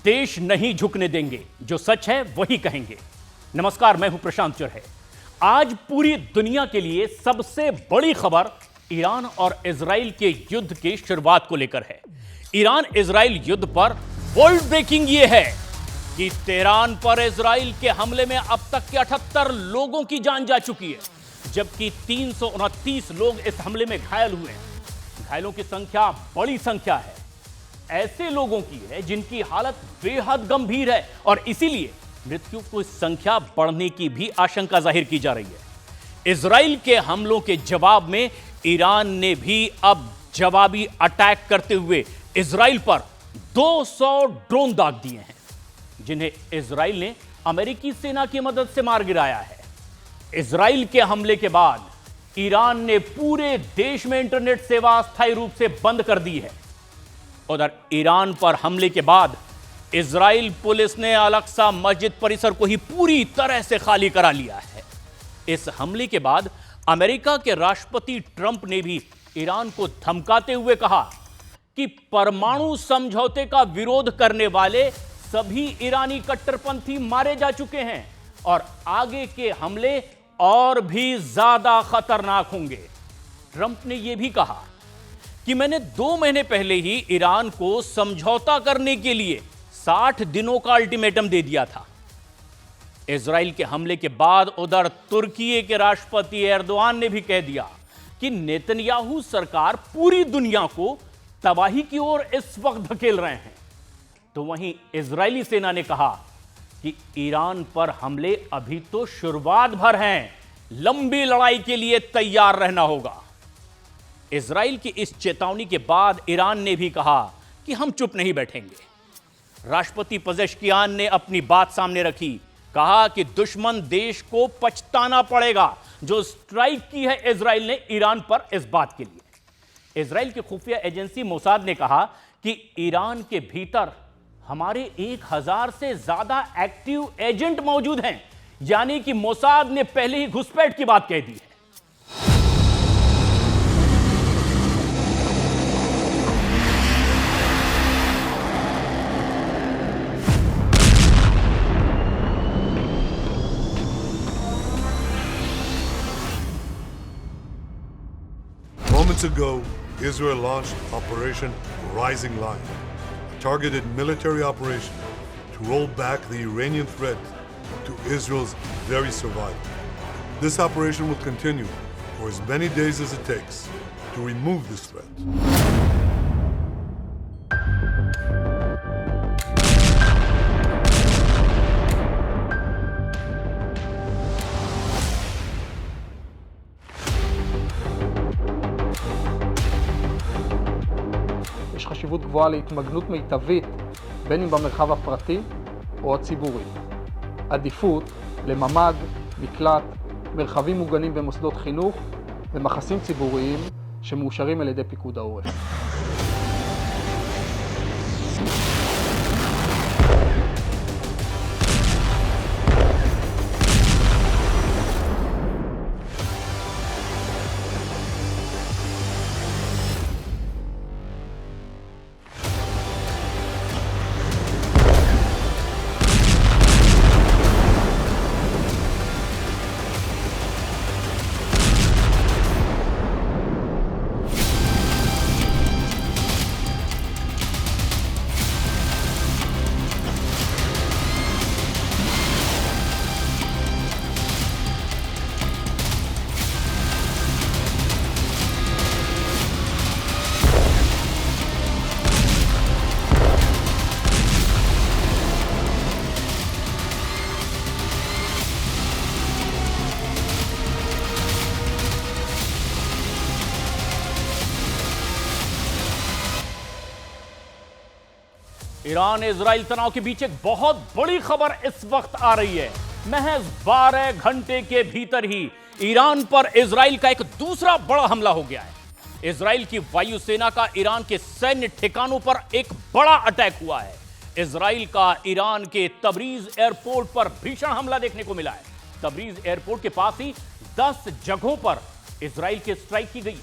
देश नहीं झुकने देंगे, जो सच है वही कहेंगे। नमस्कार, मैं हूं प्रशांत चुरहे। आज पूरी दुनिया के लिए सबसे बड़ी खबर ईरान और इजराइल के युद्ध की शुरुआत को लेकर है। ईरान इजराइल युद्ध पर वर्ल्ड ब्रेकिंग यह है कि तेहरान पर इजराइल के हमले में अब तक के 78 लोगों की जान जा चुकी है, जबकि 329 लोग इस हमले में घायल हुए हैं। घायलों की संख्या बड़ी संख्या है, ऐसे लोगों की है जिनकी हालत बेहद गंभीर है और इसीलिए मृत्यु की संख्या बढ़ने की भी आशंका जाहिर की जा रही है। इजराइल के हमलों के जवाब में ईरान ने भी अब जवाबी अटैक करते हुए इजराइल पर 200 ड्रोन दाग दिए हैं, जिन्हें इजराइल ने अमेरिकी सेना की मदद से मार गिराया है। इजराइल के हमले के बाद ईरान ने पूरे देश में इंटरनेट सेवा अस्थायी रूप से बंद कर दी है। उधर ईरान पर हमले के बाद इजराइल पुलिस ने अल-अक्सा मस्जिद परिसर को ही पूरी तरह से खाली करा लिया है। इस हमले के बाद अमेरिका के राष्ट्रपति ट्रंप ने भी ईरान को धमकाते हुए कहा कि परमाणु समझौते का विरोध करने वाले सभी ईरानी कट्टरपंथी मारे जा चुके हैं और आगे के हमले और भी ज्यादा खतरनाक होंगे। ट्रंप ने यह भी कहा कि मैंने 2 महीने पहले ही ईरान को समझौता करने के लिए 60 दिनों का अल्टीमेटम दे दिया था। इजराइल के हमले के बाद उधर तुर्की के राष्ट्रपति एर्दोआन ने भी कह दिया कि नेतन्याहू सरकार पूरी दुनिया को तबाही की ओर इस वक्त धकेल रहे हैं। तो वहीं इजरायली सेना ने कहा कि ईरान पर हमले अभी तो शुरुआत भर हैं, लंबी लड़ाई के लिए तैयार रहना होगा। इजराइल की इस चेतावनी के बाद ईरान ने भी कहा कि हम चुप नहीं बैठेंगे। राष्ट्रपति पेजेश्कियान ने अपनी बात सामने रखी, कहा कि दुश्मन देश को पछताना पड़ेगा जो स्ट्राइक की है इजराइल ने ईरान पर। इस बात के लिए इजराइल की खुफिया एजेंसी मोसाद ने कहा कि ईरान के भीतर हमारे 1000 से ज्यादा एक्टिव एजेंट मौजूद हैं, यानी कि मोसाद ने पहले ही घुसपैठ की बात कह दी है। Moments ago, Israel launched Operation Rising Lion, a targeted military operation to roll back the Iranian threat to Israel's very survival. This operation will continue for as many days as it takes to remove this threat. יש חשיבות גבוהה להתמגנות מיטבית, בין אם במרחב הפרטי או הציבורי. עדיפות לממ"ד, מקלט, מרחבים מוגנים במוסדות חינוך ומחסים ציבוריים שמאושרים על ידי פיקוד העורף. Iran Israel तनाव के बीच एक बहुत बड़ी खबर इस वक्त आ रही है। महज 12 घंटे के भीतर ही ईरान पर इजराइल का एक दूसरा बड़ा हमला हो गया है। इजराइल की वायुसेना का ईरान के सैन्य ठिकानों पर एक बड़ा अटैक हुआ है। इजराइल का ईरान के तबरीज एयरपोर्ट पर भीषण हमला देखने को मिला है। तबरीज एयरपोर्ट के पास ही 10 जगहों पर इजराइल की स्ट्राइक की गई।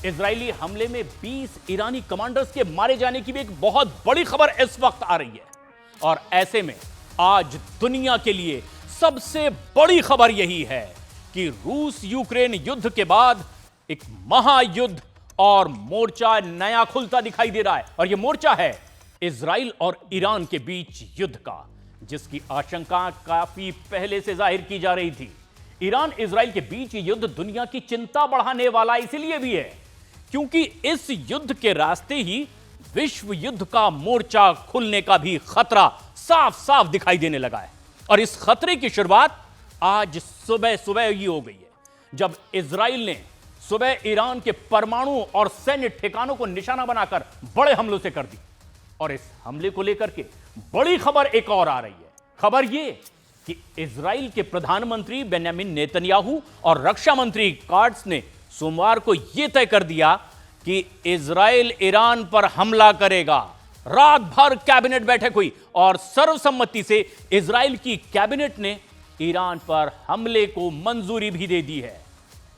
इजरायली हमले में 20 ईरानी कमांडर्स के मारे जाने की भी एक बहुत बड़ी खबर इस वक्त आ रही है। और ऐसे में आज दुनिया के लिए सबसे बड़ी खबर यही है कि रूस यूक्रेन युद्ध के बाद एक महायुद्ध और मोर्चा नया खुलता दिखाई दे रहा है। और यह मोर्चा है इजराइल और ईरान के बीच युद्ध का, जिसकी आशंका काफी पहले से जाहिर की जा रही थी। ईरान इजराइल के बीच युद्ध दुनिया की चिंता बढ़ाने वाला इसलिए भी है क्योंकि इस युद्ध के रास्ते ही विश्व युद्ध का मोर्चा खुलने का भी खतरा साफ साफ दिखाई देने लगा है। और इस खतरे की शुरुआत आज सुबह सुबह ही हो गई है, जब इजराइल ने सुबह ईरान के परमाणु और सैन्य ठिकानों को निशाना बनाकर बड़े हमलों से कर दी। और इस हमले को लेकर के बड़ी खबर एक और आ रही है। खबर यह कि इजराइल के प्रधानमंत्री बेंयामिन नेतन्याहू और रक्षा मंत्री कार्ट्स ने सोमवार को यह तय कर दिया कि इजराइल ईरान पर हमला करेगा। रात भर कैबिनेट बैठक हुई और सर्वसम्मति से इजराइल की कैबिनेट ने ईरान पर हमले को मंजूरी भी दे दी है।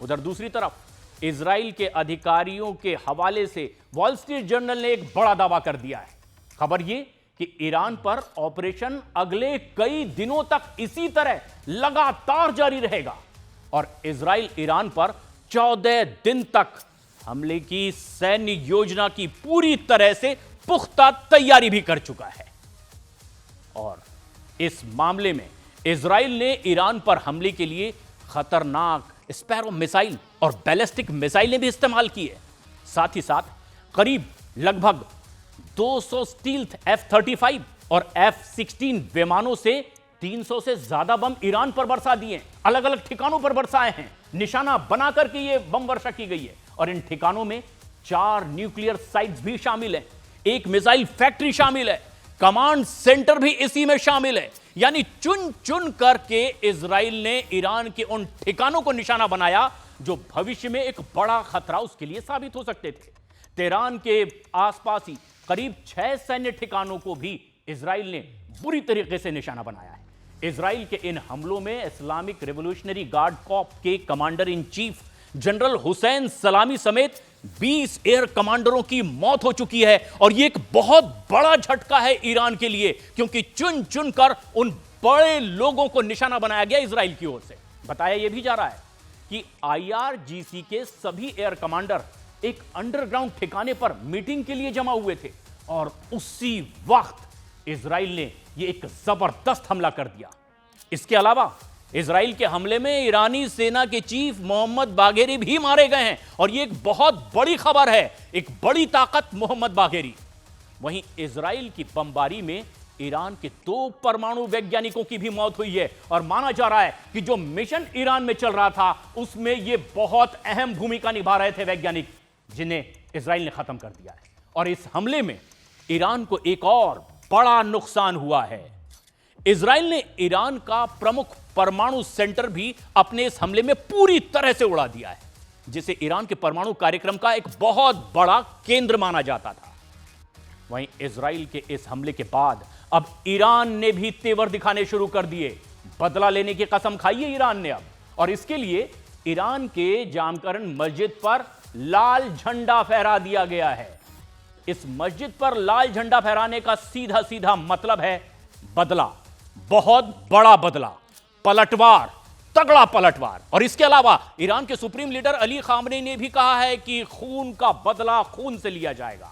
उधर दूसरी तरफ इजराइल के अधिकारियों के हवाले से वॉल स्ट्रीट जर्नल ने एक बड़ा दावा कर दिया है। खबर यह कि ईरान पर ऑपरेशन अगले कई दिनों तक इसी तरह लगातार जारी रहेगा और इजराइल ईरान पर 14 दिन तक हमले की सैन्य योजना की पूरी तरह से पुख्ता तैयारी भी कर चुका है। और इस मामले में इजराइल ने ईरान पर हमले के लिए खतरनाक स्पैरो मिसाइल और बैलिस्टिक मिसाइलें भी इस्तेमाल की है। साथ ही साथ करीब लगभग 200 स्टील्थ F-35 और F-16 विमानों से 300 से ज्यादा बम ईरान पर बरसा दिए, अलग अलग ठिकानों पर बरसाए हैं। निशाना बनाकर के ये बम वर्षा की गई है और इन ठिकानों में 4 न्यूक्लियर साइट्स भी शामिल हैं, एक मिसाइल फैक्ट्री शामिल है, कमांड सेंटर भी इसी में शामिल है। यानी चुन चुन करके इजराइल ने ईरान के उन ठिकानों को निशाना बनाया जो भविष्य में एक बड़ा खतरा उसके लिए साबित हो सकते थे। तेहरान के आसपास ही करीब 6 सैन्य ठिकानों को भी इजराइल ने बुरी तरीके से निशाना बनाया है। इजराइल के इन हमलों में इस्लामिक रिवॉल्यूशनरी गार्ड कॉर्प के commander in chief general Hussain सलामी समेत 20 एयर कमांडरों की मौत हो चुकी है। और यह एक बहुत बड़ा झटका है ईरान के लिए, क्योंकि चुन चुन कर उन बड़े लोगों को निशाना बनाया गया इजराइल की ओर से। बताया यह भी जा रहा है कि IRGC के सभी एयर कमांडर एक अंडरग्राउंड ठिकाने पर मीटिंग के लिए जमा हुए थे और उसी वक्त इजराइल ने यह एक जबरदस्त हमला कर दिया। इसके अलावा इजराइल के हमले में ईरानी सेना के चीफ मोहम्मद बाघेरी भी मारे गए हैं और यह एक बहुत बड़ी खबर है, एक बड़ी ताकत मोहम्मद बाघेरी। वहीं इजराइल की बमबारी में ईरान के 2 परमाणु वैज्ञानिकों की भी मौत हुई है और माना जा रहा है कि जो मिशन ईरान में चल रहा था उसमें यह बहुत अहम भूमिका निभा रहे थे वैज्ञानिक, जिन्हें इजराइल ने खत्म कर दिया है। और इस हमले में ईरान को एक और बड़ा नुकसान हुआ है। इजराइल ने ईरान का प्रमुख परमाणु सेंटर भी अपने इस हमले में पूरी तरह से उड़ा दिया है, जिसे ईरान के परमाणु कार्यक्रम का एक बहुत बड़ा केंद्र माना जाता था। वहीं इजराइल के इस हमले के बाद अब ईरान ने भी तेवर दिखाने शुरू कर दिए। बदला लेने की कसम खाई है ईरान ने अब, और इसके लिए ईरान के जामकरन मस्जिद पर लाल झंडा फहरा दिया गया है। इस मस्जिद पर लाल झंडा फहराने का सीधा सीधा मतलब है बदला, बहुत बड़ा बदला, पलटवार, तगड़ा पलटवार। और इसके अलावा ईरान के सुप्रीम लीडर अली खामनेई ने भी कहा है कि खून का बदला खून से लिया जाएगा।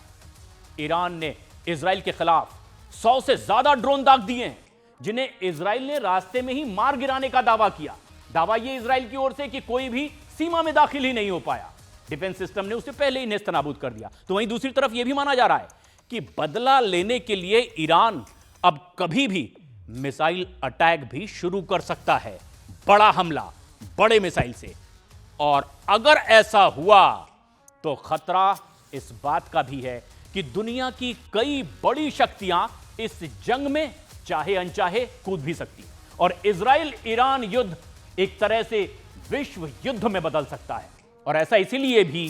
ईरान ने इजराइल के खिलाफ 100 से ज्यादा ड्रोन दाग दिए हैं, जिन्हें इजराइल ने रास्ते में ही मार गिराने का दावा किया। दावा यह इजराइल की ओर से कि कोई भी सीमा में दाखिल ही नहीं हो पाया, डिफेंस सिस्टम ने उसे पहले ही नेस्तनाबूद कर दिया। तो वहीं दूसरी तरफ यह भी माना जा रहा है कि बदला लेने के लिए ईरान अब कभी भी मिसाइल अटैक भी शुरू कर सकता है, बड़ा हमला बड़े मिसाइल से। और अगर ऐसा हुआ तो खतरा इस बात का भी है कि दुनिया की कई बड़ी शक्तियां इस जंग में चाहे अनचाहे कूद भी सकती है और इजराइल ईरान युद्ध एक तरह से विश्व युद्ध में बदल सकता है। और ऐसा इसीलिए भी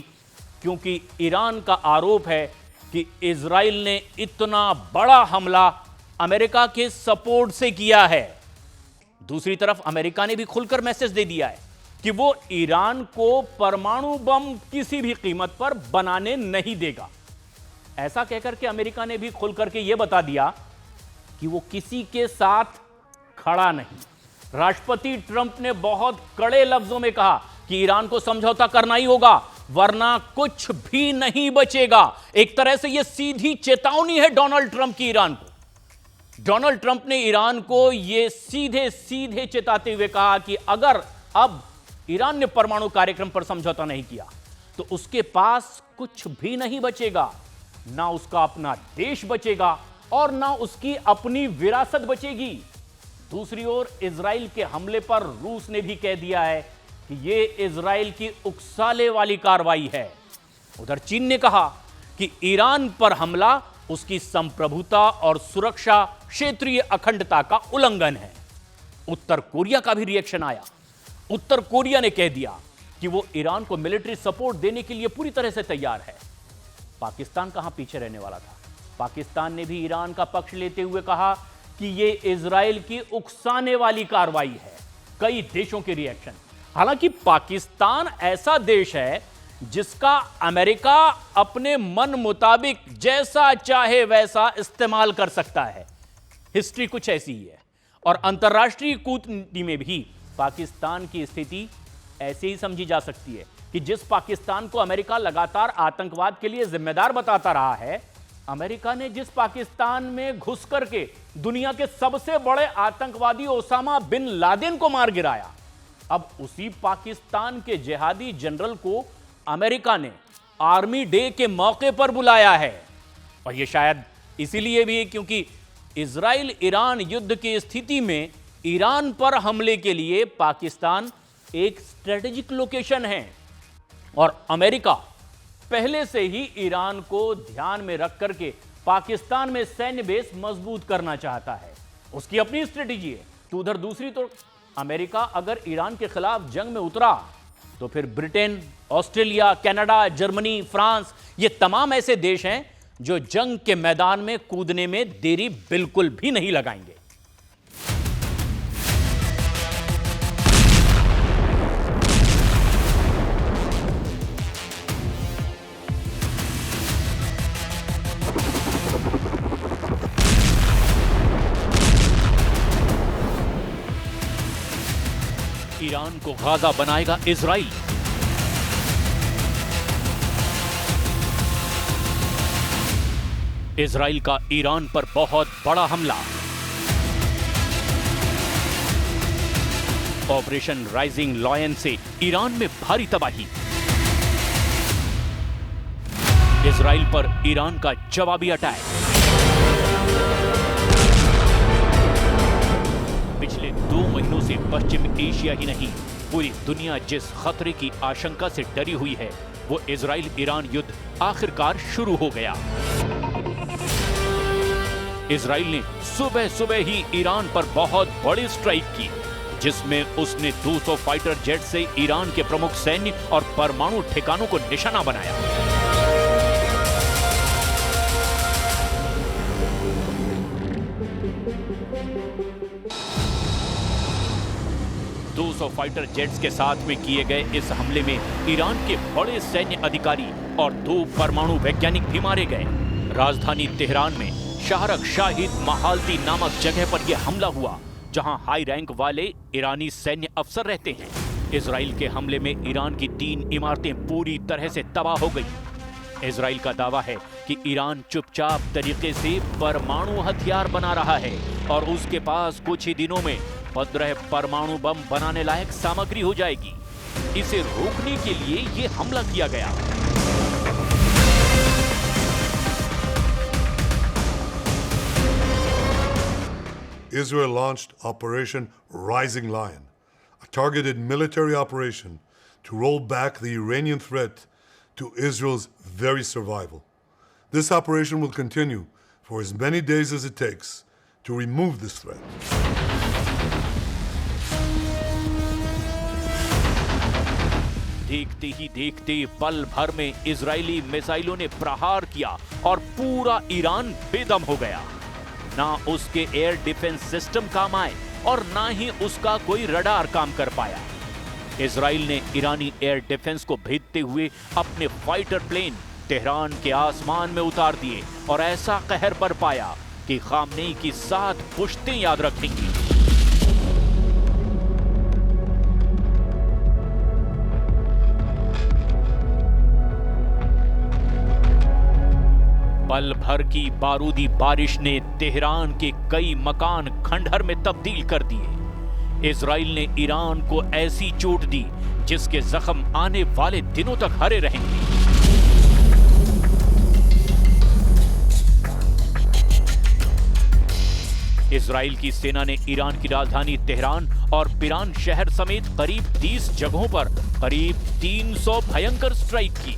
क्योंकि ईरान का आरोप है कि इजराइल ने इतना बड़ा हमला अमेरिका के सपोर्ट से किया है। दूसरी तरफ अमेरिका ने भी खुलकर मैसेज दे दिया है कि वो ईरान को परमाणु बम किसी भी कीमत पर बनाने नहीं देगा। ऐसा कहकर के अमेरिका ने भी खुलकर के यह बता दिया कि वो किसी के साथ खड़ा नहीं। राष्ट्रपति ट्रंप ने बहुत कड़े लफ्जों में कहा कि ईरान को समझौता करना ही होगा, वरना कुछ भी नहीं बचेगा। एक तरह से यह सीधी चेतावनी है डोनाल्ड ट्रंप की ईरान को। डोनाल्ड ट्रंप ने ईरान को यह सीधे सीधे चेताते हुए कहा कि अगर अब ईरान ने परमाणु कार्यक्रम पर समझौता नहीं किया तो उसके पास कुछ भी नहीं बचेगा। ना उसका अपना देश बचेगा और ना उसकी अपनी विरासत बचेगी। दूसरी ओर इजराइल के हमले पर रूस ने भी कह दिया है कि यह इजराइल की उकसाने वाली कार्रवाई है। उधर चीन ने कहा कि ईरान पर हमला उसकी संप्रभुता और सुरक्षा, क्षेत्रीय अखंडता का उल्लंघन है। उत्तर कोरिया का भी रिएक्शन आया। उत्तर कोरिया ने कह दिया कि वो ईरान को मिलिट्री सपोर्ट देने के लिए पूरी तरह से तैयार है। पाकिस्तान कहां पीछे रहने वाला था। पाकिस्तान ने भी ईरान का पक्ष लेते हुए कहा कि यह इजराइल की उकसाने वाली कार्रवाई है। कई देशों के रिएक्शन। हालांकि पाकिस्तान ऐसा देश है जिसका अमेरिका अपने मन मुताबिक जैसा चाहे वैसा इस्तेमाल कर सकता है। हिस्ट्री कुछ ऐसी ही है और अंतर्राष्ट्रीय कूटनीति में भी पाकिस्तान की स्थिति ऐसे ही समझी जा सकती है कि जिस पाकिस्तान को अमेरिका लगातार आतंकवाद के लिए जिम्मेदार बताता रहा है, अमेरिका ने जिस पाकिस्तान में घुस करके दुनिया के सबसे बड़े आतंकवादी ओसामा बिन लादेन को मार गिराया, अब उसी पाकिस्तान के जिहादी जनरल को अमेरिका ने आर्मी डे के मौके पर बुलाया है। और यह शायद इसीलिए भी क्योंकि इजराइल ईरान युद्ध की स्थिति में ईरान पर हमले के लिए पाकिस्तान एक स्ट्रेटेजिक लोकेशन है और अमेरिका पहले से ही ईरान को ध्यान में रख करके पाकिस्तान में सैन्य बेस मजबूत करना चाहता है। उसकी अपनी स्ट्रेटेजी है। तो उधर दूसरी तो अमेरिका अगर ईरान के खिलाफ जंग में उतरा तो फिर Britain, Australia, Canada, Germany, France, ये तमाम ऐसे देश हैं जो जंग के मैदान में कूदने में देरी बिल्कुल भी नहीं लगाएंगे। ईरान को गाजा बनाएगा इजराइल। इजराइल का ईरान पर बहुत बड़ा हमला। ऑपरेशन राइजिंग लॉयन से ईरान में भारी तबाही। इजराइल पर ईरान का जवाबी अटैक। पिछले 2 महीनों से पश्चिम एशिया ही नहीं, पूरी दुनिया जिस खतरे की आशंका से डरी हुई है, वो इजराइल ईरान युद्ध आखिरकार शुरू हो गया। इजराइल ने सुबह सुबह ही ईरान पर बहुत बड़ी स्ट्राइक की, जिसमें उसने 200 फाइटर जेट से ईरान के प्रमुख सैन्य और परमाणु ठिकानों को निशाना बनाया। फाइटर जेट्स के साथ में किए गए इस हमले में ईरान के बड़े सैन्य अधिकारी और 2 परमाणु वैज्ञानिक भी मारे गए। राजधानी तेहरान में शाहरग शाहिद महालती नामक जगह पर यह हमला हुआ, जहां हाई रैंक वाले ईरानी सैन्य अफसर रहते हैं। इजराइल के हमले में ईरान की 3 इमारतें पूरी तरह से तबाह हो गई। इजराइल का दावा है कि ईरान चुपचाप तरीके से परमाणु हथियार बना रहा है और उसके पास कुछ ही दिनों में 15 परमाणु बम बनाने लायक सामग्री हो जाएगी। इसे रोकने के लिए यह हमला किया गया। Israel launched Operation Rising Lion, a targeted military operation to roll back the Iranian threat to Israel's very survival. This operation will continue for as many days as it takes to remove this threat. देखते ही देखते पल भर में Israeli मिसाइलों ने प्रहार किया और पूरा ईरान बेदम हो गया। ना उसके एयर डिफेंस सिस्टम काम आए और ना ही उसका कोई रडार काम कर पाया। इजराइल ने ईरानी एयर डिफेंस को भेजते हुए अपने फाइटर प्लेन तेहरान के आसमान में उतार दिए और ऐसा कहर बरपाया कि खामनेई की 7 पुश्तें याद रखेंगी। पल भर की बारूदी बारिश ने तेहरान के कई मकान खंडहर में तब्दील कर दिए। इजराइल ने ईरान को ऐसी चोट दी जिसके जख्म आने वाले दिनों तक हरे रहेंगे। इजराइल की सेना ने ईरान की राजधानी तेहरान और पिरान शहर समेत करीब 30 जगहों पर करीब 300 भयंकर स्ट्राइक की।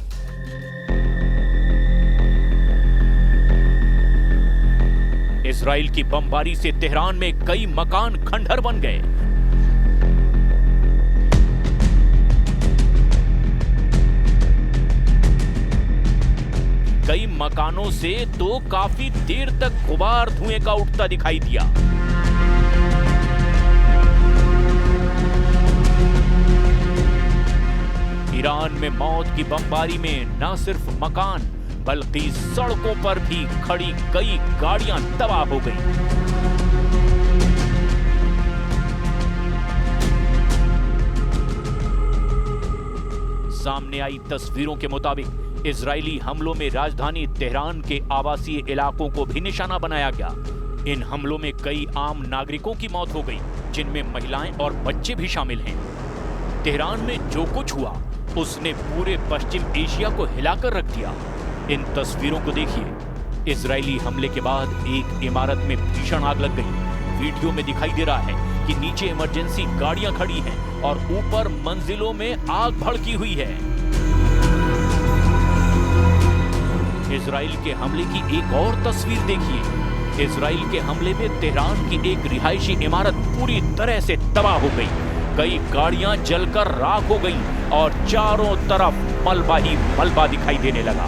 इजराइल की बमबारी से तेहरान में कई मकान खंडहर बन गए। कई मकानों से तो काफी देर तक गुबार धुएं का उठता दिखाई दिया। ईरान में मौत की बमबारी में न सिर्फ मकान बल्कि सड़कों पर भी खड़ी कई गाड़ियां तबाह हो गईं। सामने आई तस्वीरों के मुताबिक इजरायली हमलों में राजधानी तेहरान के आवासीय इलाकों को भी निशाना बनाया गया। इन हमलों में कई आम नागरिकों की मौत हो गई, जिनमें महिलाएं और बच्चे भी शामिल हैं। तेहरान में जो कुछ हुआ उसने पूरे पश्चिम एशिया को हिलाकर रख दिया। इन तस्वीरों को देखिए। इजरायली हमले के बाद एक इमारत में भीषण आग लग गई। वीडियो में दिखाई दे रहा है कि नीचे इमरजेंसी गाड़ियां खड़ी हैं और ऊपर मंजिलों में आग भड़की हुई है। इजराइल के हमले की एक और तस्वीर देखिए। इजराइल के हमले में तेहरान की एक रिहायशी इमारत पूरी तरह से तबाह हो गई। कई गाड़ियां जलकर राख हो गईं और चारों तरफ मलबा ही मलबा दिखाई देने लगा।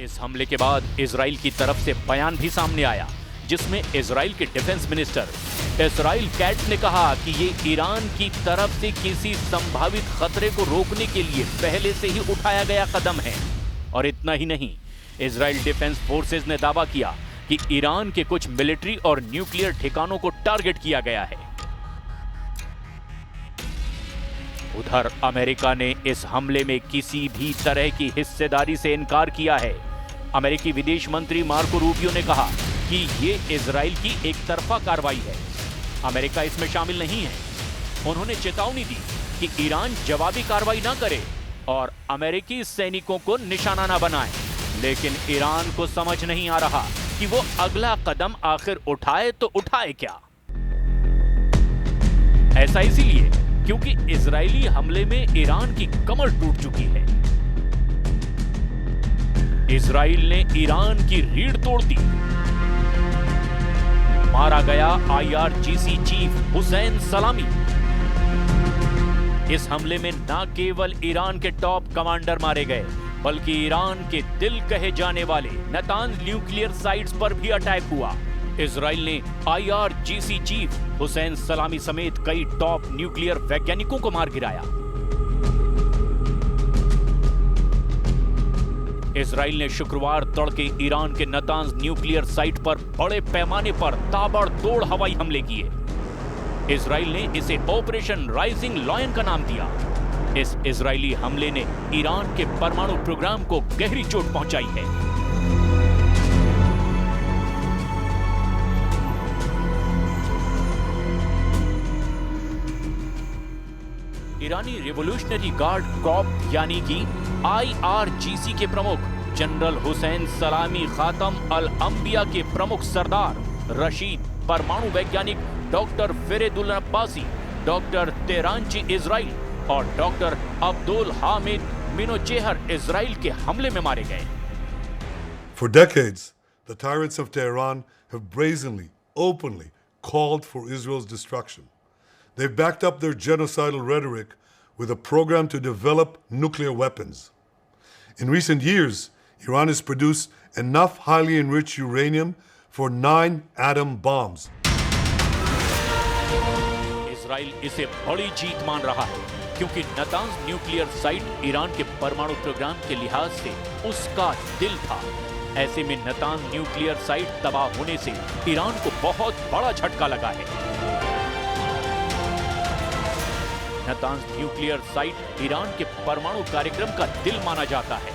इस हमले के बाद इजराइल की तरफ से बयान भी सामने आया, जिसमें इजराइल के डिफेंस मिनिस्टर इसराइल कैट्स ने कहा कि ये ईरान की तरफ से किसी संभावित खतरे को रोकने के लिए पहले से ही उठाया गया कदम है। और इतना ही नहीं, इजराइल डिफेंस फोर्सेज ने दावा किया कि ईरान के कुछ मिलिट्री और न्यूक्लियर ठिकानों को टारगेट किया गया है। उधर अमेरिका ने इस हमले में किसी भी तरह की हिस्सेदारी से इनकार किया है। अमेरिकी विदेश मंत्री मार्को रूबियो ने कहा कि ये इजराइल की एक तरफा कार्रवाई है, अमेरिका इसमें शामिल नहीं है। उन्होंने चेतावनी दी कि ईरान जवाबी कार्रवाई ना करे और अमेरिकी सैनिकों को निशाना ना बनाए। लेकिन ईरान को समझ नहीं आ रहा कि वो अगला कदम आखिर उठाए तो उठाए क्या। ऐसा इसीलिए क्योंकि इजरायली हमले में ईरान की कमर टूट चुकी है। इजराइल ने ईरान की रीढ़ तोड़ दी। मारा गया IRGC चीफ हुसैन सलामी। इस हमले में न केवल ईरान के टॉप कमांडर मारे गए, बल्कि ईरान के दिल कहे जाने वाले नातांज न्यूक्लियर साइट्स पर भी अटैक हुआ। इजराइल ने IRGC चीफ हुसैन सलामी समेत कई टॉप न्यूक्लियर वैज्ञानिकों को मार गिराया। इजराइल ने शुक्रवार तड़के ईरान के नातांज न्यूक्लियर साइट पर बड़े पैमाने पर ताबड़तोड़ हवाई हमले किए। इजराइल ने इसे ऑपरेशन राइजिंग लॉयन का नाम दिया। इस इजरायली हमले ने ईरान के परमाणु प्रोग्राम को गहरी चोट पहुंचाई है। ईरानी रिवोल्यूशनरी गार्ड कॉर्प यानी कि IRGC के प्रमुख जनरल हुसैन सलामी खातम अल अंबिया के प्रमुख सरदार रशीद, परमाणु वैज्ञानिक डॉक्टर फेरेदुल अब्बासी, डॉक्टर तेहरानची इजराइल और डॉक्टर अब्दुल हामिद मिनोचेहर इजराइल के हमले में मारे गए। For decades, the tyrants of Tehran have brazenly, openly called for Israel's destruction. They've backed up their genocidal rhetoric with a program to develop nuclear weapons. In recent years, Iran has produced enough highly enriched uranium for 9 atom bombs. Israel इसे बड़ी जीत मान रहा है, क्योंकि Natanz nuclear site Iran के परमाणु programme के लिहाज से उसका दिल था। ऐसे में नतांज न्यूक्लियर साइट तबाह होने से ईरान को बहुत बड़ा झटका लगा है। नतांज न्यूक्लियर साइट ईरान के परमाणु कार्यक्रम का दिल माना जाता है।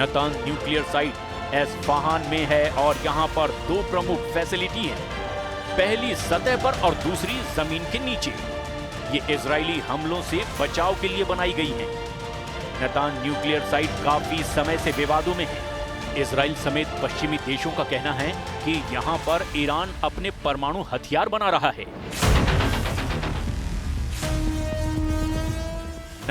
नतांज न्यूक्लियर साइट एस्फहान में है और यहाँ पर दो प्रमुख फैसिलिटी हैं, पहली सतह पर और दूसरी जमीन के नीचे। ये इजरायली हमलों से बचाव के लिए बनाई गई है। नतांज न्यूक्लियर साइट काफी समय से विवादों में है। इजराइल समेत पश्चिमी देशों का कहना है कि यहाँ पर ईरान अपने परमाणु हथियार बना रहा है।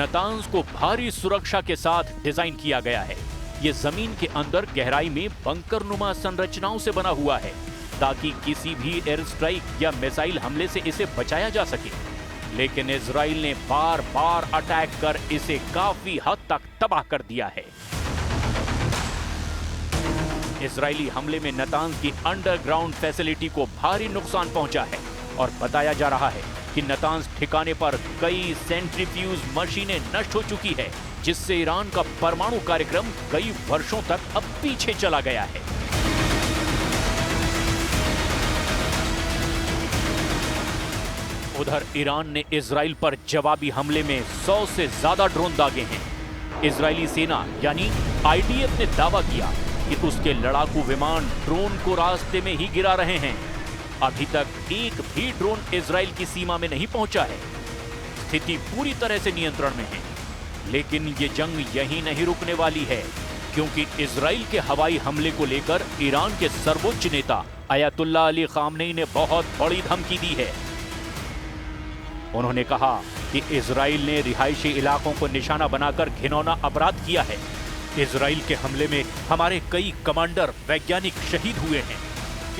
नतांज को भारी सुरक्षा के साथ डिजाइन किया गया है। ये जमीन के अंदर गहराई में बंकरनुमा संरचनाओं से बना हुआ है, ताकि किसी भी एयर स्ट्राइक या मिसाइल हमले से इसे बचाया जा सके। लेकिन इजराइल ने बार बार अटैक कर इसे काफी हद तक तबाह कर दिया है। इजरायली हमले में नतांज की अंडरग्राउंड फैसिलिटी को भारी नुकसान पहुंचा है और बताया जा रहा है कि नतांज ठिकाने पर कई सेंट्रीफ्यूज मशीनें नष्ट हो चुकी है, जिससे ईरान का परमाणु कार्यक्रम कई वर्षों तक अब पीछे चला गया है। उधर ईरान ने इजराइल पर जवाबी हमले में 100 से ज्यादा ड्रोन दागे हैं। इजरायली सेना यानी IDF ने दावा किया कि उसके लड़ाकू विमान ड्रोन को रास्ते में ही गिरा रहे हैं। अभी तक एक भी ड्रोन इजराइल की सीमा में नहीं पहुंचा है। स्थिति पूरी तरह से नियंत्रण में है, लेकिन ये जंग यहीं नहीं रुकने वाली है, क्योंकि इजराइल के हवाई हमले को लेकर ईरान के सर्वोच्च नेता अयतुल्लाह अली खामनेई ने बहुत बड़ी धमकी दी है। उन्होंने कहा कि इजराइल ने रिहायशी इलाकों को निशाना बनाकर घिनौना अपराध किया है। इजराइल के हमले में हमारे कई कमांडर वैज्ञानिक शहीद हुए हैं।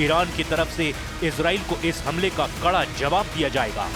ईरान की तरफ से इजराइल को इस हमले का कड़ा जवाब दिया जाएगा।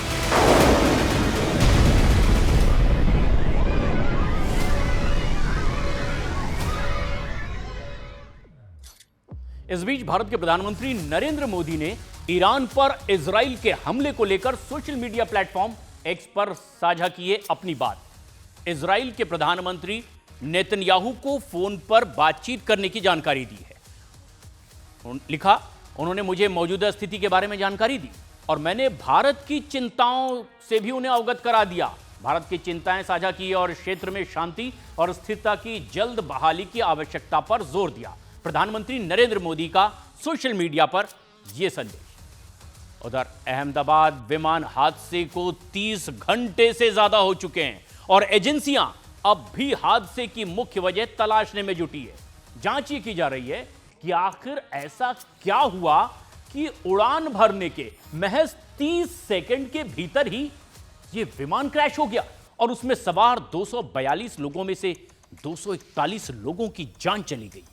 इस बीच भारत के प्रधानमंत्री नरेंद्र मोदी ने ईरान पर इजराइल के हमले को लेकर सोशल मीडिया प्लेटफॉर्म एक्स पर साझा किए अपनी बात। इजराइल के प्रधानमंत्री नेतन्याहू को फोन पर बातचीत करने की जानकारी दी है। लिखा, उन्होंने मुझे मौजूदा स्थिति के बारे में जानकारी दी और मैंने भारत की चिंताओं से भी उन्हें अवगत करा दिया। भारत की चिंताएं साझा की और क्षेत्र में शांति और स्थिरता की जल्द बहाली की आवश्यकता पर जोर दिया। प्रधानमंत्री नरेंद्र मोदी का सोशल मीडिया पर यह संदेश। उधर अहमदाबाद विमान हादसे को 30 घंटे से ज्यादा हो चुके हैं और एजेंसियां अब भी हादसे की मुख्य वजह तलाशने में जुटी है। जांच ये की जा रही है कि आखिर ऐसा क्या हुआ कि उड़ान भरने के महज 30 सेकंड के भीतर ही यह विमान क्रैश हो गया और उसमें सवार 242 लोगों में से 241 लोगों की जान चली गई।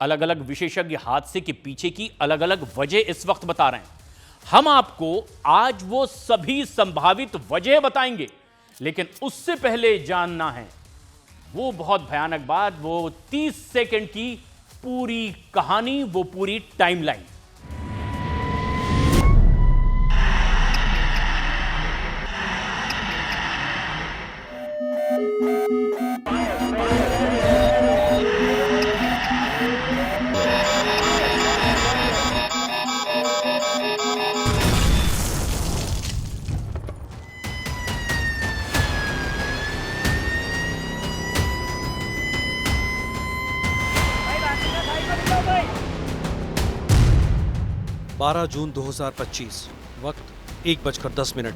अलग अलग विशेषज्ञ हादसे के पीछे की अलग अलग वजह इस वक्त बता रहे हैं। हम आपको आज वो सभी संभावित वजह बताएंगे, लेकिन उससे पहले जानना है वो बहुत भयानक बात, वो 30 सेकंड की पूरी कहानी, वो पूरी टाइमलाइन। बारह जून 2025, वक्त 1:10।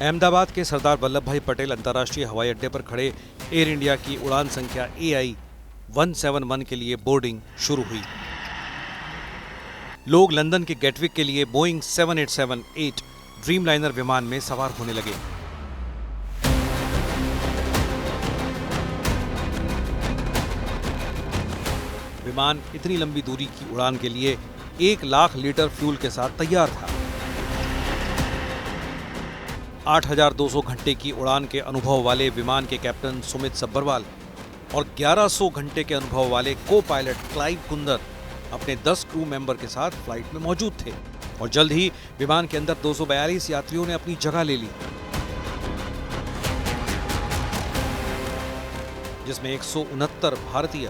अहमदाबाद के सरदार वल्लभ भाई पटेल अंतर्राष्ट्रीय हवाई अड्डे पर खड़े एयर इंडिया की उड़ान संख्या AI 171 के लिए बोर्डिंग शुरू हुई। लोग लंदन के गेटविक के लिए बोइंग 787-8 ड्रीमलाइनर विमान में सवार होने लगे। विमान इतनी लंबी दूरी की उड़ान के लिए 1 लाख लीटर फ्यूल के साथ तैयार था। 8,200 घंटे की उड़ान के अनुभव वाले विमान के कैप्टन सुमित सब्बरवाल और 1100 घंटे के अनुभव वाले को पायलट क्लाइव कुंदर अपने 10 क्रू मेंबर के साथ फ्लाइट में मौजूद थे। और जल्द ही विमान के अंदर 242 यात्रियों ने अपनी जगह ले ली, जिसमें 169 भारतीय,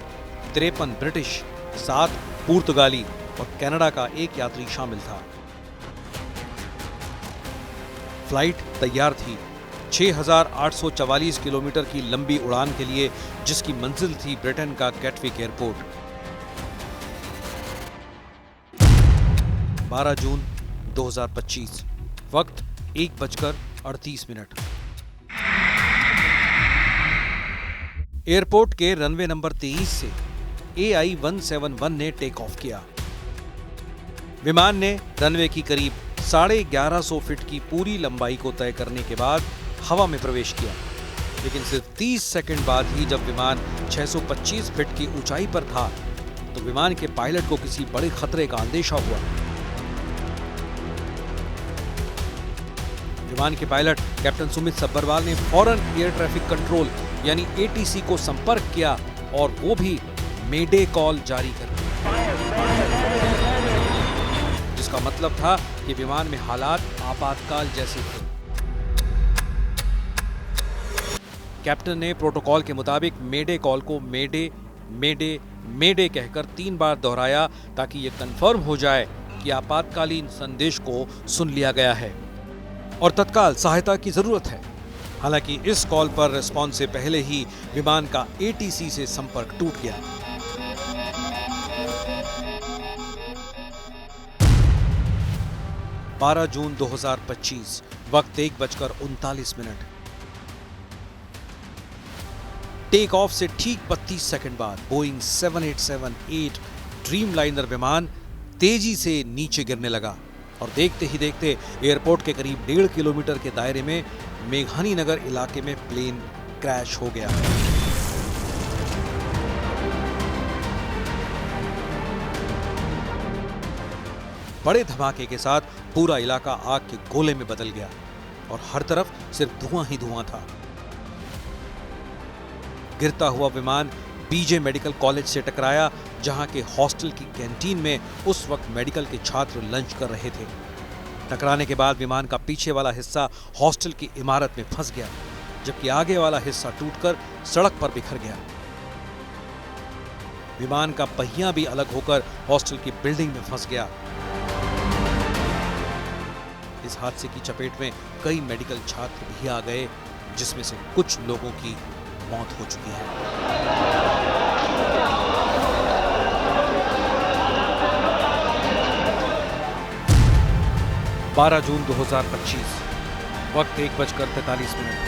53 ब्रिटिश, 7 पुर्तगाली और कनाडा का एक यात्री शामिल था। फ्लाइट तैयार थी 6,844 किलोमीटर की लंबी उड़ान के लिए, जिसकी मंजिल थी ब्रिटेन का गैटविक एयरपोर्ट। 12 जून 2025, वक्त 1:38। एयरपोर्ट के रनवे नंबर 23 से AI-171 ने टेक ऑफ किया। विमान ने रनवे की करीब 1150 फीट की पूरी लंबाई को तय करने के बाद हवा में प्रवेश किया, लेकिन सिर्फ 30 सेकंड बाद ही जब विमान 625 फीट की ऊंचाई पर था तो विमान के पायलट को किसी बड़े खतरे का अंदेशा हुआ। विमान के पायलट कैप्टन सुमित सब्बरवाल ने फौरन एयर ट्रैफिक कंट्रोल यानी ATC को संपर्क किया और वो भी मेडे कॉल जारी कर दी, जिसका मतलब था कि विमान में हालात आपातकाल जैसे थे। कैप्टन ने प्रोटोकॉल के मुताबिक मेडे कॉल को मेडे मेडे मेडे कहकर 3 बार दोहराया ताकि यह कंफर्म हो जाए कि आपातकालीन संदेश को सुन लिया गया है और तत्काल सहायता की जरूरत है। हालांकि इस कॉल पर रिस्पॉन्स से पहले ही विमान का ATC से संपर्क टूट गया। बारह जून 2025, वक्त 1:39। टेक ऑफ से ठीक 32 सेकंड बाद बोइंग 787-8 ड्रीमलाइनर विमान तेजी से नीचे गिरने लगा और देखते ही देखते एयरपोर्ट के करीब 1.5 किलोमीटर के दायरे में मेघानी नगर इलाके में प्लेन क्रैश हो गया। बड़े धमाके के साथ पूरा इलाका आग के गोले में बदल गया और हर तरफ सिर्फ धुआं ही धुआं था। गिरता हुआ विमान BJ मेडिकल कॉलेज से टकराया, जहां के हॉस्टल की कैंटीन में उस वक्त मेडिकल के छात्र लंच कर रहे थे। टकराने के बाद विमान का पीछे वाला हिस्सा हॉस्टल की इमारत में फंस गया, जबकि आगे वाला हिस्सा टूटकर सड़क पर बिखर गया। विमान का पहिया भी अलग होकर हॉस्टल की बिल्डिंग में फंस गया। इस हादसे की चपेट में कई मेडिकल छात्र भी आ गए, जिसमें से कुछ लोगों की मौत हो चुकी है। बारह जून 2025, वक्त 1:43।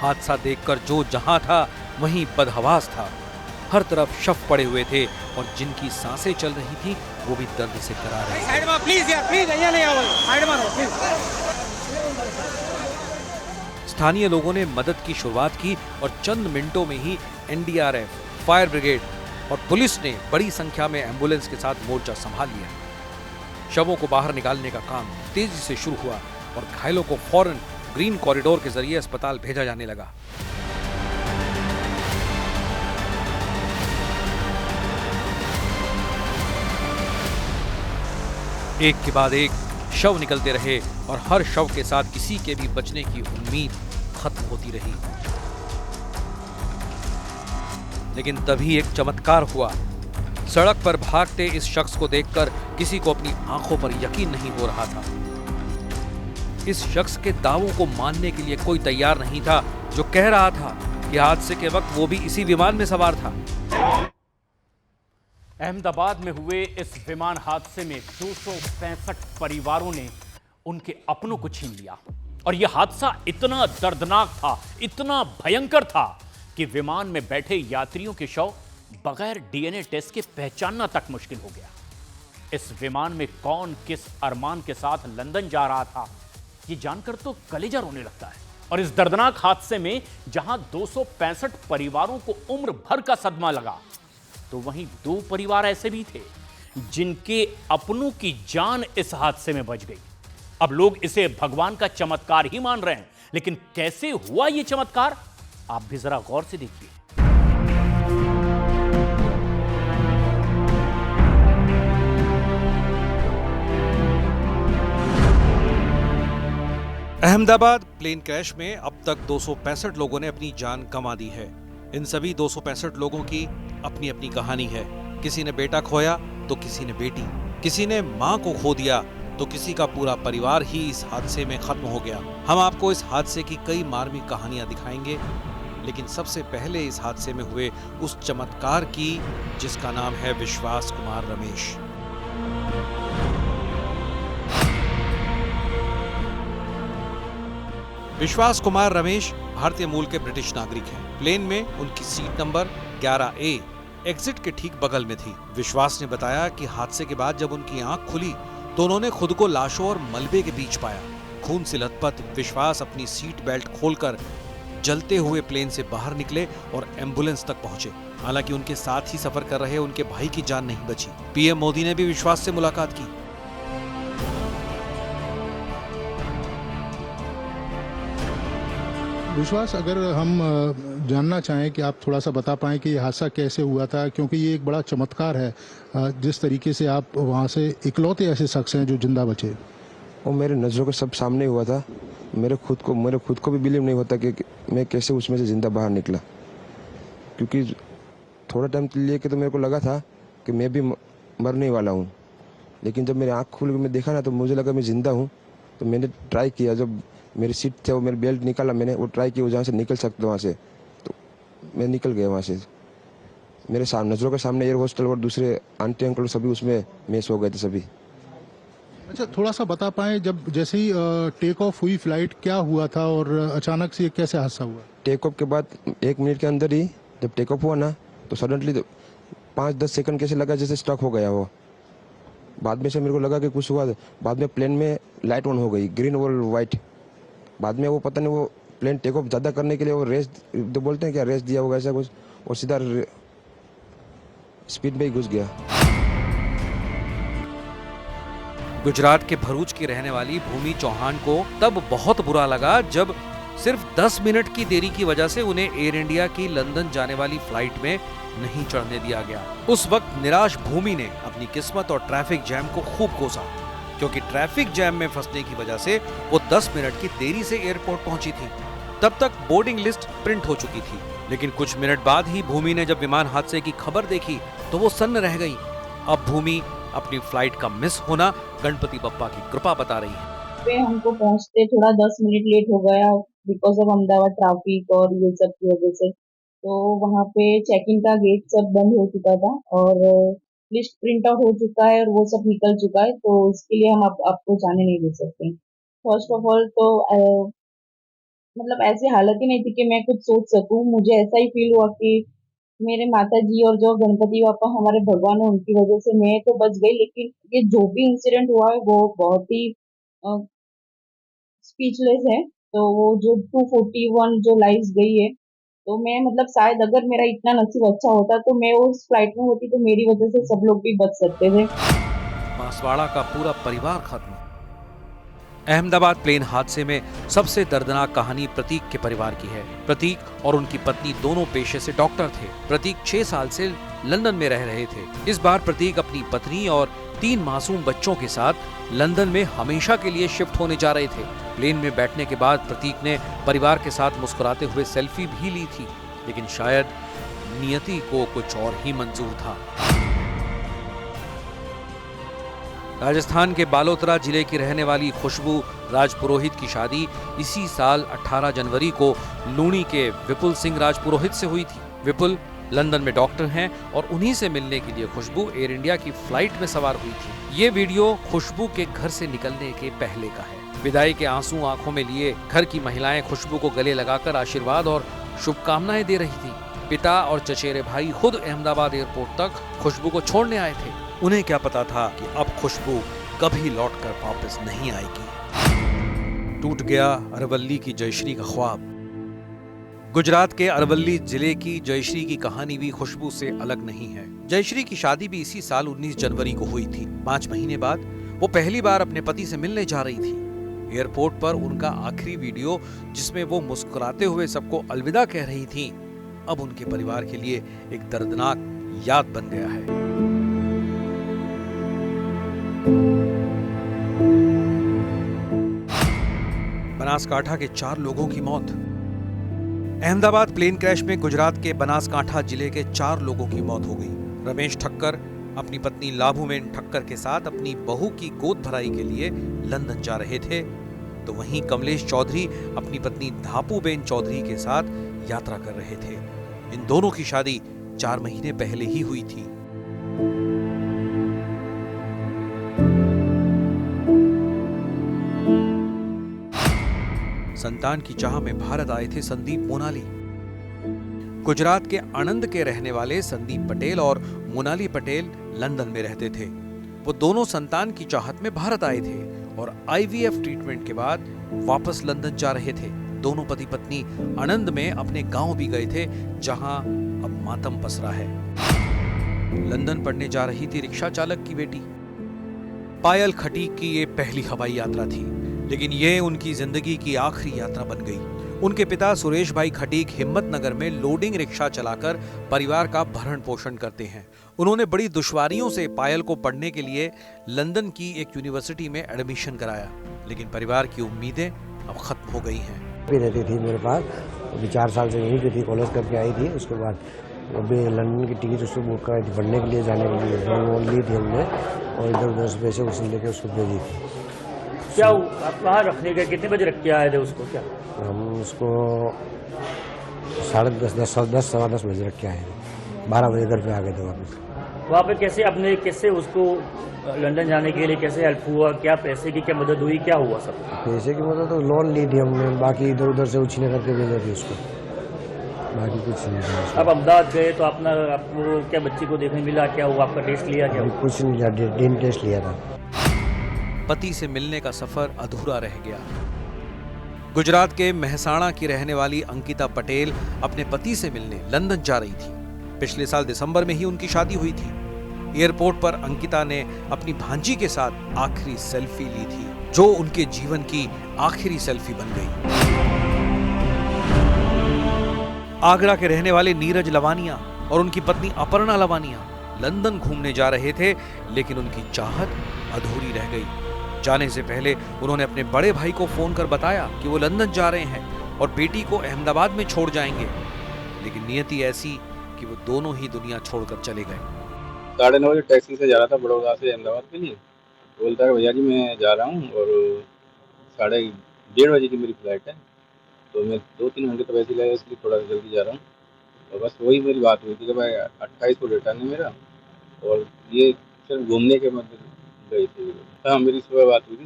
हादसा देखकर जो जहां था वहीं बदहवास था। हर तरफ शव पड़े हुए थे और जिनकी सांसें चल रही थी वो भी दर्द से कराह रहे थे। साइड में प्लीज यार, प्लीज यहाँ नहीं आओ, साइड में रहो प्लीज। स्थानीय लोगों ने मदद की शुरुआत की और चंद मिनटों में ही NDRF, फायर ब्रिगेड और पुलिस ने बड़ी संख्या में एम्बुलेंस के साथ मोर्चा संभाल लिया। शवों को बाहर निकालने का काम तेजी से शुरू हुआ और घायलों को फौरन ग्रीन कॉरिडोर के जरिए अस्पताल भेजा जाने लगा। एक के बाद एक शव निकलते रहे और हर शव के साथ किसी के भी बचने की उम्मीद खत्म होती रही। लेकिन तभी एक चमत्कार हुआ। सड़क पर भागते इस शख्स को देखकर किसी को अपनी आंखों पर यकीन नहीं हो रहा था। इस शख्स के दावों को मानने के लिए कोई तैयार नहीं था, जो कह रहा था कि हादसे के वक्त वो भी इसी विमान में सवार था। अहमदाबाद में हुए इस विमान हादसे में 265 परिवारों ने उनके अपनों को छीन लिया और यह हादसा इतना दर्दनाक था, इतना भयंकर था कि विमान में बैठे यात्रियों के शव बगैर DNA टेस्ट के पहचानना तक मुश्किल हो गया। इस विमान में कौन किस अरमान के साथ लंदन जा रहा था, ये जानकर तो कलेजा रोने लगता है। और इस दर्दनाक हादसे में जहां 265 परिवारों को उम्र भर का सदमा लगा, तो वहीं 2 परिवार ऐसे भी थे जिनके अपनों की जान इस हादसे में बच गई। अब लोग इसे भगवान का चमत्कार ही मान रहे हैं, लेकिन कैसे हुआ यह चमत्कार, आप भी जरा गौर से देखिए। अहमदाबाद प्लेन क्रैश में अब तक 265 लोगों ने अपनी जान गंवा दी है। इन सभी 265 लोगों की अपनी अपनी कहानी है। किसी ने बेटा खोया तो किसी ने बेटी, किसी ने मां को खो दिया तो किसी का पूरा परिवार ही इस हादसे में खत्म हो गया। हम आपको इस हादसे की कई मार्मिक कहानियां दिखाएंगे, लेकिन सबसे पहले इस हादसे में हुए उस चमत्कार की जिसका नाम है विश्वास कुमार रमेश। विश्वास कुमार रमेश भारतीय मूल के ब्रिटिश नागरिक हैं। प्लेन में उनकी सीट नंबर 11A एग्जिट के ठीक बगल में थी। विश्वास ने बताया कि हादसे के बाद जब उनकी आंख खुली तो उन्होंने खुद को लाशों और मलबे के बीच पाया। खून से लथपथ विश्वास अपनी सीट बेल्ट खोलकर जलते हुए प्लेन से बाहर निकले और एम्बुलेंस तक पहुंचे। हालांकि उनके साथ ही सफर कर रहे उनके भाई की जान नहीं बची। पीएम मोदी ने भी विश्वास से मुलाकात की। विश्वास, अगर हम जानना चाहें कि आप थोड़ा सा बता पाएं कि ये हादसा कैसे हुआ था, क्योंकि ये एक बड़ा चमत्कार है जिस तरीके से आप वहाँ से इकलौते ऐसे शख्स हैं जो जिंदा बचे। वो मेरे नज़रों के सब सामने हुआ था। मेरे खुद को भी बिलीव नहीं होता कि मैं कैसे उसमें से जिंदा बाहर निकला, क्योंकि थोड़ा टाइम लिए के तो मेरे को लगा था कि मैं भी मरने वाला हूँ, लेकिन जब मेरी आँख खुल के मैं देखा ना तो मुझे लगा मैं ज़िंदा हूँ। तो मैंने ट्राई किया, जब मेरी सीट थे वो मेरी बेल्ट निकाला, मैंने वो ट्राई किया जहाँ से निकल सकता वहाँ से, तो मैं निकल गया वहाँ से। मेरे सामने नज़रों के सामने एयर होस्टल और दूसरे आंटी अंकल सभी उसमें मैच हो गए थे सभी। अच्छा, थोड़ा सा बता पाएं, जब जैसे ही टेक ऑफ हुई फ्लाइट, क्या हुआ था और अचानक से कैसे हादसा हुआ? टेक ऑफ के बाद 1 मिनट के अंदर ही जब टेक ऑफ हुआ ना तो सडनली 5-10 सेकंड कैसे लगा जैसे स्टक हो गया वो। बाद में से मेरे को लगा कि कुछ हुआ। बाद में प्लेन में लाइट ऑन हो गई, ग्रीन और वाइट। बाद में वो पता नहीं वो प्लेन टेक ऑफ ज़्यादा करने के लिए वो रेस तो बोलते हैं क्या, रेस दिया होगा ऐसा कुछ, और सीधा स्पीड में ही घुस गया। गुजरात के भरूच की रहने वाली भूमि चौहान को तब बहुत बुरा लगा जब सिर्फ 10 मिनट की देरी की वजह से उन्हें एयर इंडिया की लंदन जाने वाली फ्लाइट में नहीं चढ़ने दिया गया। उस वक्त निराश भूमि ने अपनी किस्मत और ट्रैफिक जैम को खूब कोसा, क्योंकि ट्रैफिक जैम में फंसने की वजह से वो 10 मिनट की देरी से एयरपोर्ट पहुंची थी। तब तक बोर्डिंग लिस्ट प्रिंट हो चुकी थी, लेकिन कुछ मिनट बाद ही भूमि ने जब विमान हादसे की खबर देखी तो वो सन्न रह गई। अब भूमि अपनी फ्लाइट का मिस होना गणपति बप्पा की कृपा बता रही है। हमको पहुंचते थोड़ा 10 मिनट लेट हो गया बिकॉज ऑफ अहमदाबाद ट्रैफिक और ये सब की वजह से। तो वहाँ पे चेक इन का गेट सब बंद हो चुका था और लिस्ट प्रिंट आउट हो चुका है और वो सब निकल चुका है, तो इसके लिए हम आपको जाने नहीं दे सकते। फर्स्ट ऑफ ऑल तो मतलब ऐसी हालत ही नहीं थी कि मैं कुछ सोच सकूं। मुझे ऐसा ही फील हुआ कि मेरे माता जी और जो गणपति बापा हमारे भगवान है उनकी वजह से मैं तो बच गई, लेकिन ये जो भी इंसिडेंट हुआ है वो बहुत ही स्पीचलेस है। तो वो जो 241 जो लाइव्स गई है, तो मैं मतलब शायद अगर मेरा इतना नसीब अच्छा होता तो मैं उस फ्लाइट में होती तो मेरी वजह से सब लोग भी बच सकते थे। बांसवाड़ा का पूरा परिवार खत्म। अहमदाबाद प्लेन हादसे में सबसे दर्दनाक कहानी प्रतीक के परिवार की है। प्रतीक और उनकी पत्नी दोनों पेशे से डॉक्टर थे। प्रतीक 6 साल से लंदन में रह रहे थे। इस बार प्रतीक अपनी पत्नी और 3 मासूम बच्चों के साथ लंदन में हमेशा के लिए शिफ्ट होने जा रहे थे। प्लेन में बैठने के बाद प्रतीक ने परिवार के साथ मुस्कुराते हुए सेल्फी भी ली थी, लेकिन शायद नियति को कुछ और ही मंजूर था। राजस्थान के बालोतरा जिले की रहने वाली खुशबू राजपुरोहित की शादी इसी साल 18 जनवरी को लूणी के विपुल सिंह राजपुरोहित से हुई थी। विपुल लंदन में डॉक्टर हैं और उन्हीं से मिलने के लिए खुशबू एयर इंडिया की फ्लाइट में सवार हुई थी। ये वीडियो खुशबू के घर से निकलने के पहले का है। विदाई के आंसू आंखों में लिए घर की महिलाएं खुशबू को गले लगाकर आशीर्वाद और शुभकामनाएं दे रही थी। पिता और चचेरे भाई खुद अहमदाबाद एयरपोर्ट तक खुशबू को छोड़ने आए थे। उन्हें क्या पता था कि अब खुशबू कभी लौटकर वापस नहीं आएगी। टूट गया अरवल्ली की जयश्री का ख्वाब। गुजरात के अरवल्ली जिले की जयश्री की कहानी भी खुशबू से अलग नहीं है। जयश्री की शादी भी इसी साल 19 जनवरी को हुई थी। 5 महीने बाद वो पहली बार अपने पति से मिलने जा रही थी। एयरपोर्ट पर उनका आखिरी वीडियो, जिसमें वो मुस्कुराते हुए सबको अलविदा कह रही थीं, अब उनके परिवार के लिए एक दर्दनाक याद बन गया है। बनासकांठा के 4 लोगों की मौत। अहमदाबाद प्लेन क्रैश में गुजरात के बनासकांठा जिले के 4 लोगों की मौत हो गई। रमेश ठक्कर अपनी पत्नी लाभूबेन ठक्कर के साथ अपनी बहू की गोद भराई के लिए लंदन जा रहे थे, तो वहीं कमलेश चौधरी अपनी पत्नी धापूबेन चौधरी के साथ यात्रा कर रहे थे। इन दोनों की शादी 4 महीने पहले ही हुई थी। संतान की चाह में भारत आए थे संदीप मोनाली। गुजरात के आणंद के रहने वाले संदीप पटेल और मोनाली पटेल लंदन में रहते थे। वो दोनों संतान की चाहत में भारत आए थे और IVF ट्रीटमेंट के बाद वापस लंदन जा रहे थे। दोनों पति पत्नी आणंद में अपने गांव भी गए थे, जहां अब मातम पसरा है। लंदन पढ़ने जा रही थी रिक्शा चालक की बेटी पायल खटीक की ये पहली हवाई यात्रा थी, लेकिन ये उनकी जिंदगी की आखिरी यात्रा बन गई। उनके पिता सुरेश भाई खटीक हिम्मतनगर में लोडिंग रिक्शा चलाकर परिवार का भरण पोषण करते हैं। उन्होंने बड़ी दुश्वारियों से पायल को पढ़ने के लिए लंदन की एक यूनिवर्सिटी में एडमिशन कराया, लेकिन परिवार की उम्मीदें अब खत्म हो गई हैं। भी रहती थी मेरे पास, अभी 4 साल से यहीं पे थी, कॉलेज करके आई थी। उसके बाद अभी लंदन की टिकट उसको बुक कराई थी पढ़ने के लिए जाने के लिए, लोन ली थी हमने और इधर उधर से पैसे उसने लेके उसको भेजी थी। क्या आप कहाँ रखने गए, कितने बजे रख के आए थे उसको? क्या हम उसको 10:30 सवा 10 बजे रख के आए थे, 12 बजे घर पे आ गए थे वापस। वहाँ पे कैसे उसको लंदन जाने के लिए कैसे हेल्प हुआ? क्या पैसे की क्या मदद हुई, क्या हुआ सब? पैसे की मदद तो लोन ली थी हमने, बाकी इधर उधर से उछीने करके भेजे थे उसको, बाकी कुछ नहीं था। अब अहमदाबाद गए तो आपको क्या बच्ची को देखने मिला, क्या हुआ? आपका टेस्ट लिया? क्या कुछ नहीं लिया, DNA टेस्ट लिया था। पति से मिलने का सफर अधूरा रह गया। गुजरात के मेहसाणा की रहने वाली अंकिता पटेल अपने पति से मिलने लंदन जा रही थी। पिछले साल दिसंबर में ही उनकी शादी हुई थी। एयरपोर्ट पर अंकिता ने अपनी भांजी के साथ आखिरी सेल्फी ली थी, जो उनके जीवन की आखिरी सेल्फी बन गई। आगरा के रहने वाले नीरज लवानिया और उनकी पत्नी अपर्णा लवानिया लंदन घूमने जा रहे थे, लेकिन उनकी चाहत अधूरी रह गई। जाने से पहले उन्होंने अपने बड़े भाई को फोन कर बताया कि वो लंदन जा रहे हैं और बेटी को अहमदाबाद में छोड़ जाएंगे, लेकिन नियति ऐसी कि वो दोनों ही दुनिया छोड़कर चले गए। 9:30 बजे टैक्सी से जा रहा था बड़ौदा से अहमदाबाद के लिए। बोलता है भैया जी मैं जा रहा हूँ और 1:30 बजे की मेरी फ्लाइट है, तो मैं 2-3 घंटे तो वैसे लगेगा, इसलिए थोड़ा जल्दी जा रहा हूँ। और बस वही मेरी बात हुई थी कि भाई 28 को रिटर्न है मेरा, और ये सिर्फ घूमने के मतलब गई थी। हाँ मेरी सुबह बात हुई थी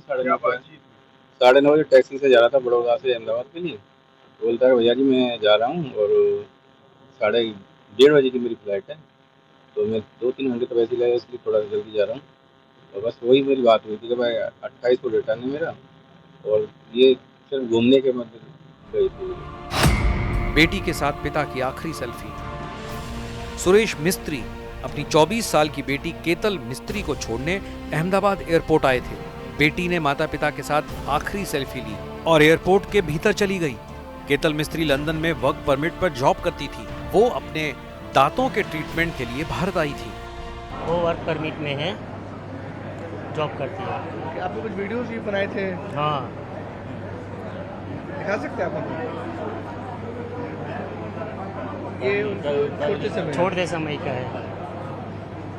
9:30 बजे टैक्सी से जा रहा था बड़ौदा से अहमदाबाद के लिए। बोलता है भैया जी मैं जा रहा हूँ और 1:30 बजे की मेरी फ्लाइट है, तो मैं 2-3 घंटे तो वैसे लगेगा, इसलिए थोड़ा जल्दी जा रहा हूँ। और बस वही मेरी बात हुई थी कि भाई 28 को रिटर्न है मेरा, और ये सिर्फ घूमने के मतलब गई थी। बेटी के साथ पिता की आखिरी सेल्फी। सुरेश मिस्त्री अपनी 24 साल की बेटी केतल मिस्त्री को छोड़ने अहमदाबाद एयरपोर्ट आए थे। बेटी ने माता पिता के साथ आखिरी सेल्फी ली और एयरपोर्ट के भीतर चली गई। केतल मिस्त्री लंदन में वर्क परमिट पर जॉब करती थी। वो अपने दांतों के ट्रीटमेंट के लिए भारत आई थी। वो वर्क परमिट में है, जॉब करती है। आपने कुछ वीडियोस भी बनाए थे? हाँ, दिखा सकते हैं आप? ये छोड़ते समय का है।